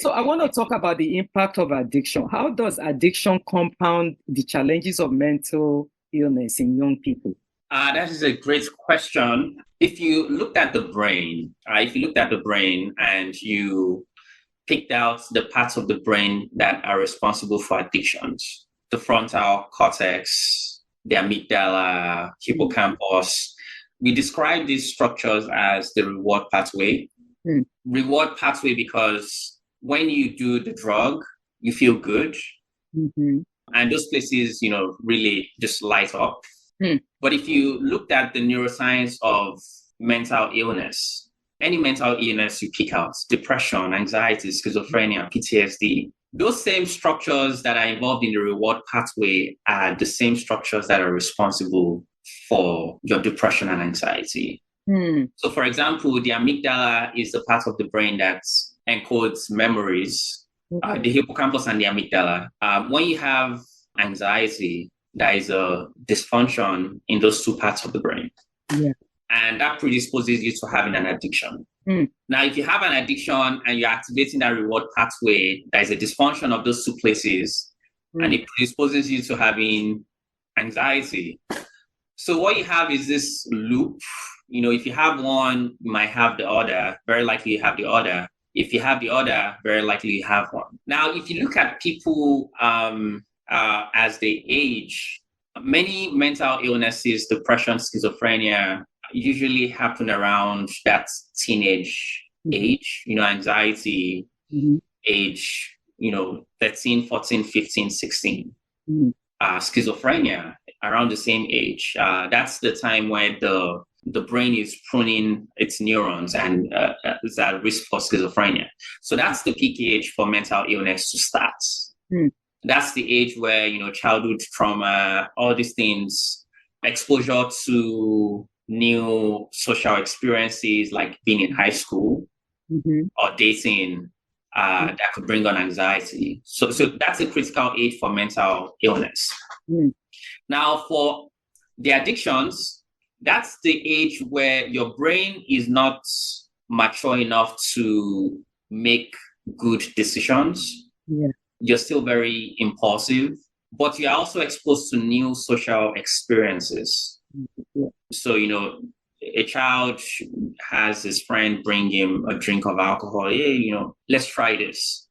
So I want to talk about the impact of addiction. How does addiction compound the challenges of mental illness in young people? That is a great question. If you looked at the brain, and you picked out the parts of the brain that are responsible for addictions, the frontal cortex, the amygdala, hippocampus, we describe these structures as the reward pathway. Reward pathway because when you do the drug, you feel good. And those places, really just light up. But if you looked at the neuroscience of mental illness, any mental illness you pick out, depression, anxiety, schizophrenia, PTSD, those same structures that are involved in the reward pathway are the same structures that are responsible for your depression and anxiety. So, for example, the amygdala is the part of the brain that encodes memories, the hippocampus and the amygdala. When you have anxiety, there is a dysfunction in those two parts of the brain. And that predisposes you to having an addiction. Now, if you have an addiction and you're activating that reward pathway, there is a dysfunction of those two places, and it predisposes you to having anxiety. So what you have is this loop. If you have one, you might have the other. Very likely you have the other. If you have the other, very likely you have one. Now, if you look at people as they age, many mental illnesses, depression, schizophrenia, usually happen around that teenage age, anxiety age, 13, 14, 15, 16. Schizophrenia around the same age. That's the time where the brain is pruning its neurons and is at risk for schizophrenia. So that's the peak age for mental illness to start. That's the age where, childhood trauma, all these things, exposure to new social experiences like being in high school or dating, that could bring on anxiety. So that's a critical age for mental illness. Now, for the addictions, that's the age where your brain is not mature enough to make good decisions. You're still very impulsive, but you're also exposed to new social experiences. So, a child has his friend bring him a drink of alcohol. Hey, let's try this.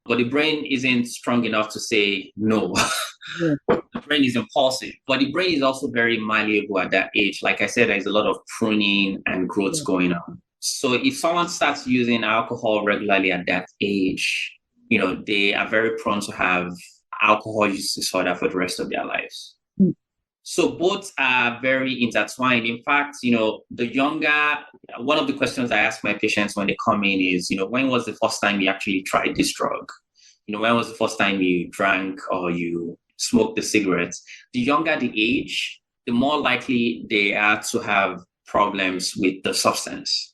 But the brain isn't strong enough to say no. The brain is impulsive, but the brain is also very malleable at that age. Like I said, there's a lot of pruning and growth going on. So if someone starts using alcohol regularly at that age, they are very prone to have alcohol use disorder for the rest of their lives. So both are very intertwined. In fact, the younger, one of the questions I ask my patients when they come in is, when was the first time you actually tried this drug? When was the first time you drank or you smoked the cigarettes? The younger the age, the more likely they are to have problems with the substance.